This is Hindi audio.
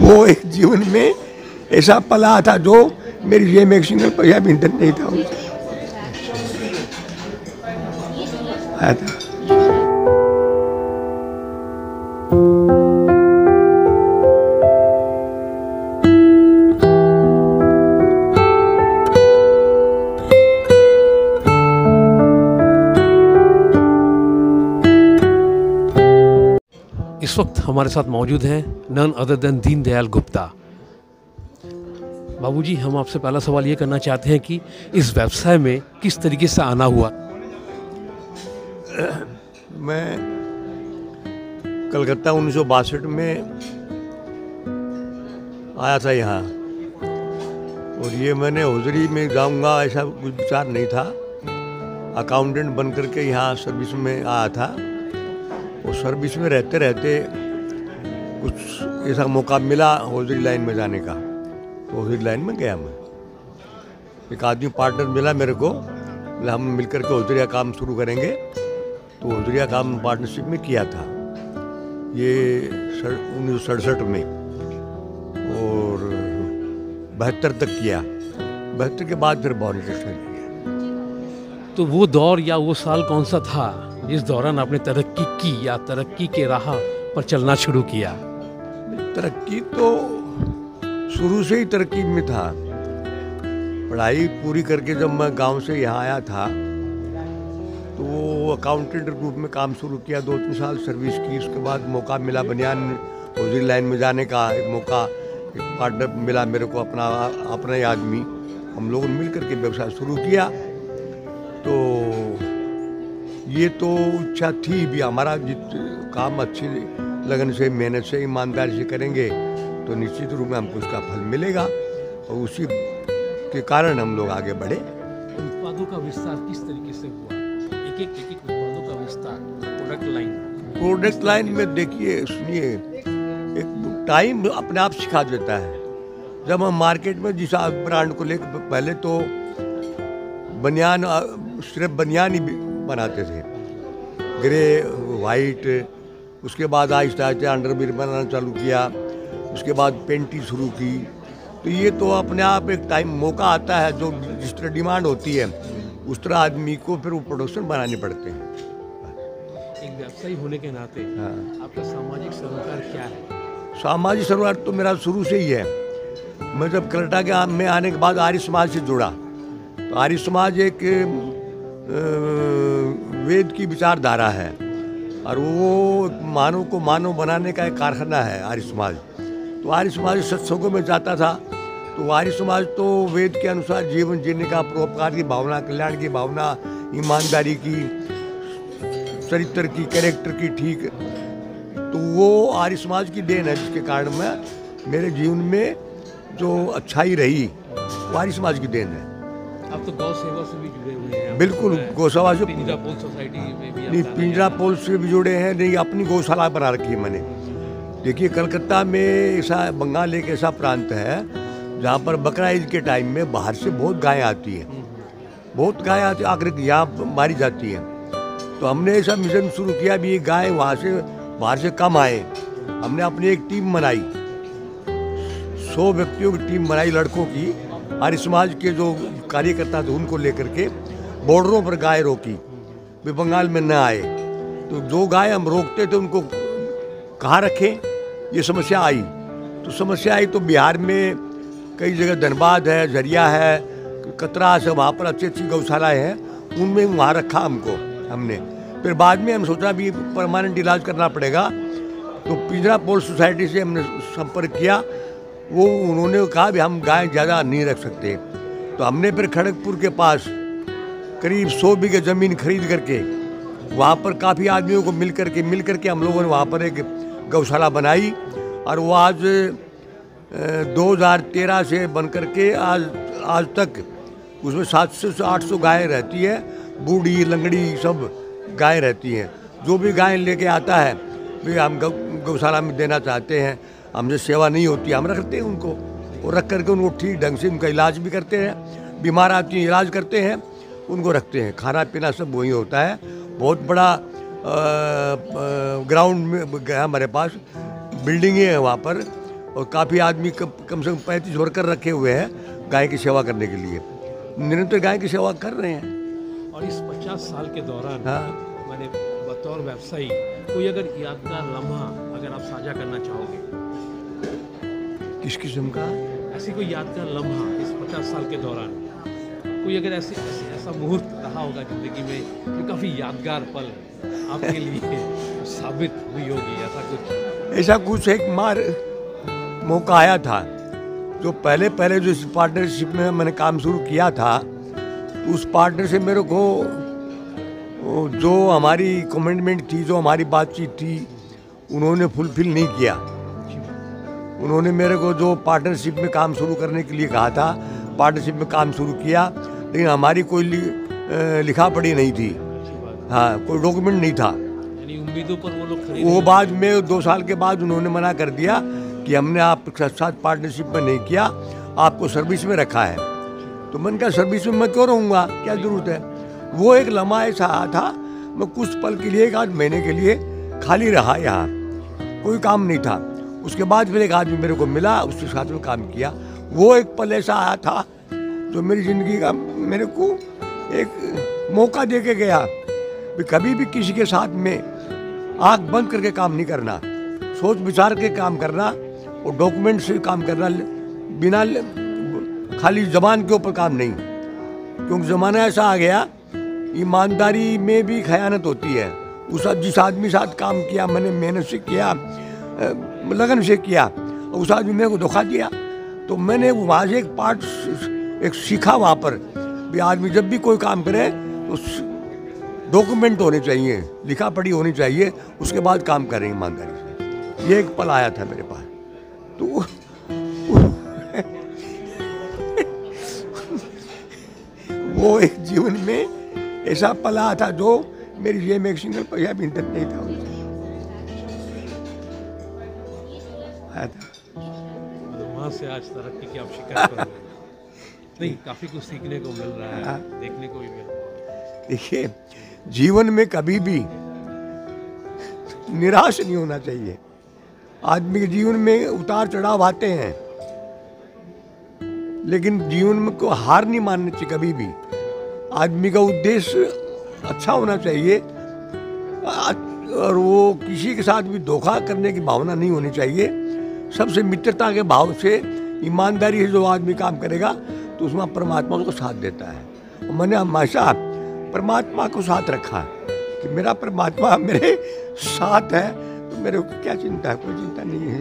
वो एक जीवन में ऐसा पला था जो मेरी जेब में एक सिंगल पैसा भी नहीं था, उनसे आया था। इस वक्त हमारे साथ मौजूद हैं none other than Deendayal Gupta. बाबूजी, हम आपसे पहला सवाल ये करना चाहते हैं कि इस व्यवसाय में किस तरीके से आना हुआ? मैं कलकत्ता 1962 में आया था यहाँ, और ये मैंने हौजरी में जाऊँगा ऐसा कुछ विचार नहीं था। अकाउंटेंट बन करके यहाँ सर्विस में आया था, और सर्विस में रहते रहते कुछ ऐसा मौका मिला हौजरी लाइन में जाने का, तो हौजरी लाइन में गया मैं। एक आदमी पार्टनर मिला मेरे को, बोला हम मिलकर के हौजरी का काम शुरू करेंगे, तो हौजरी का काम पार्टनरशिप में किया था ये 1967 में, और 72 तक किया। 72 के बाद फिर बहुत इंटरेस्ट किया। तो वो दौर या वो साल कौन सा था जिस दौरान आपने तरक्की की या तरक्की के राह पर चलना शुरू किया? तरक्की तो शुरू से ही तरक्की में था। पढ़ाई पूरी करके जब मैं गांव से यहाँ आया था, तो वो अकाउंटेंट ग्रुप में काम शुरू किया, 2-3 साल सर्विस की। उसके बाद मौका मिला बनियान हौजरी लाइन में जाने का, एक मौका, एक पार्टनर मिला मेरे को, अपना ही आदमी। हम लोगों ने मिल करके व्यवसाय शुरू किया। तो ये तो इच्छा थी भी हमारा, काम अच्छी लगन से, मेहनत से, ईमानदारी से करेंगे तो निश्चित रूप में हमको उसका फल मिलेगा, और उसी के कारण हम लोग आगे बढ़े। उत्पादों का विस्तार किस तरीके से हुआ? एक एक उत्पादों का विस्तार, प्रोडक्ट लाइन में देखिए, सुनिए, एक टाइम अपने आप सिखा देता है। जब हम मार्केट में जिस ब्रांड को लेकर, पहले तो बनियान, सिर्फ बनियान ही बनाते थे, ग्रे, वाइट। उसके बाद आहिस्ता आहिस्ता अंडरवियर बनाना चालू किया, उसके बाद पेंटी शुरू की। तो ये तो अपने आप एक टाइम मौका आता है, जो जिस तरह डिमांड होती है उस तरह आदमी को फिर वो प्रोडक्शन बनाने पड़ते हैं। एक व्यवसायी होने के नाते आपका सामाजिक सरोकार क्या है? सामाजिक सरोकार तो मेरा शुरू से ही है। मैं जब कलकत्ता के में आने के बाद आर्य समाज से जुड़ा, तो आर्य समाज एक वेद की विचारधारा है, और वो मानव को मानव बनाने का एक कारखाना है आर्य समाज। तो आर्य समाज सत्संगों में जाता था, तो आर्य समाज तो वेद के अनुसार जीवन जीने का, परोपकार की भावना, कल्याण की भावना, ईमानदारी की, चरित्र की, कैरेक्टर की, ठीक। तो वो आर्य समाज की देन है, जिसके कारण मैं, मेरे जीवन में जो अच्छाई रही वो आर्य समाज की देन है। आप तो गौ सेवा से भी जुड़े हुए हैं? बिल्कुल, गौसेवा से, पिंजरापोल सोसाइटी में भी? नहीं, पिंजरापोल से भी जुड़े हैं। नहीं, अपनी गौशाला बना रखी है मैंने। देखिए, कलकत्ता में ऐसा, बंगाल एक ऐसा प्रांत है जहाँ पर बकरा ईद के टाइम में बाहर से बहुत गायें आती हैं, बहुत गायें आती, आकर यहाँ मारी जाती हैं। तो हमने ऐसा मिशन शुरू किया भी, ये गाय वहाँ से, बाहर से कम आए। हमने अपनी एक टीम बनाई, 100 व्यक्तियों की टीम बनाई, लड़कों की। आर्य समाज के जो कार्यकर्ता थे उनको लेकर के बॉर्डरों पर गाय रोकी, वे बंगाल में न आए। तो जो गाय हम रोकते थे उनको कहाँ रखें, ये समस्या आई। तो समस्या आई तो बिहार में कई जगह, धनबाद है, झरिया है, कतरा है, वहाँ पर अच्छी अच्छी गौशालाएँ हैं, उनमें वहाँ रखा हमने। फिर बाद में हम सोचा भी परमानेंट इलाज करना पड़ेगा, तो पिंजरापोल सोसाइटी से हमने संपर्क किया। वो उन्होंने कहा भी हम गाय ज़्यादा नहीं रख सकते। तो हमने फिर खड़गपुर के पास करीब 100 बीघे ज़मीन खरीद करके, वहाँ पर काफ़ी आदमियों को मिल करके हम लोगों ने वहाँ पर एक गौशाला बनाई, और वो आज 2013 से बन करके आज तक उसमें 700 से 800 गायें रहती है, बूढ़ी लंगड़ी सब गायें रहती हैं। जो भी गाय लेके आता है भी हम गौशाला में देना चाहते हैं, हमसे सेवा नहीं होती, हम रखते हैं उनको, और रख करके उनको ठीक ढंग से उनका इलाज भी करते हैं। बीमार आती हैं, इलाज करते हैं, उनको रखते हैं, खाना पीना सब वही होता है। बहुत बड़ा ग्राउंड में गया हमारे पास, बिल्डिंगें हैं वहाँ पर, और काफ़ी आदमी कम से कम 35 वर्कर रखे हुए हैं गाय की सेवा करने के लिए, निरंतर गाय की सेवा कर रहे हैं। और इस 50 साल के दौरान हाँ। मैंने बतौर व्यवसायी कोई अगर यादगार लम्हा अगर आप साझा करना चाहोगे, किस किस्म का? ऐसी कोई यादगार लम्हा इस 50 साल के दौरान कोई अगर ऐसा मुहूर्त रहा होगा जिंदगी में जो काफ़ी यादगार पल आपके लिए साबित हुई होगी, ऐसा कुछ एक मौका आया था, जो पहले जो इस पार्टनरशिप में मैंने काम शुरू किया था, तो उस पार्टनर से मेरे को जो हमारी कमिटमेंट थी, जो हमारी बातचीत थी, उन्होंने फुलफिल नहीं किया। उन्होंने मेरे को जो पार्टनरशिप में काम शुरू करने के लिए कहा था, पार्टनरशिप में काम शुरू किया, लेकिन हमारी कोई लिखा पढ़ी नहीं थी। हाँ, कोई डॉक्यूमेंट नहीं था। यानी उम्मीदों पर वो लोग खड़े वो बाद में 2 साल के बाद उन्होंने मना कर दिया कि हमने आपके साथ पार्टनरशिप में नहीं किया, आपको सर्विस में रखा है। तो मैंने कहा सर्विस में मैं क्यों रहूँगा, क्या ज़रूरत है। वो एक लम्हा ऐसा था, मैं कुछ पल के लिए 1 महीने के लिए खाली रहा, यहाँ कोई काम नहीं था। उसके बाद फिर एक आदमी मेरे को मिला, उसके साथ में काम किया। वो एक पल ऐसा आया था जो मेरी ज़िंदगी का मेरे को एक मौका दे के गया कि कभी भी किसी के साथ में आँख बंद करके काम नहीं करना, सोच विचार के काम करना, और डॉक्यूमेंट से काम करना, बिना खाली ज़बान के ऊपर काम नहीं। क्योंकि ज़माना ऐसा आ गया, ईमानदारी में भी खयानत होती है। जिस आदमी के साथ काम किया, मैंने मेहनत से किया, लगन से किया, उस आदमी मेरे को धोखा दिया। तो मैंने वहाँ से एक सीखा वहाँ पर भी आदमी जब भी कोई काम करे तो डॉक्यूमेंट होने चाहिए, लिखा पढ़ी होनी चाहिए, उसके बाद काम करें ईमानदारी से। ये एक पल आया था मेरे पास। तो वो एक जीवन में ऐसा पल आया था जो मेरी जेब में एक सिंगल पैसा भी तक नहीं था, आया था। वहाँ से आज तरक्की की आप शिकायत करोगे? नहीं, काफ़ी कुछ सीखने को मिल रहा है, देखने को भी मिल रहा है। देखिए, जीवन में कभी भी निराश नहीं होना चाहिए। आदमी के जीवन में उतार चढ़ाव आते हैं, लेकिन जीवन में को हार नहीं माननी चाहिए कभी भी। आदमी का उद्देश्य अच्छा होना चाहिए, और वो किसी के साथ भी धोखा करने की भावना नहीं होनी चाहिए। सबसे मित्रता के भाव से, ईमानदारी से जो आदमी काम करेगा तो उसमें परमात्मा उसको साथ देता है। और मैंने हमेशा परमात्मा को साथ रखा कि मेरा परमात्मा मेरे साथ है, तो मेरे को क्या चिंता है, कोई चिंता नहीं है।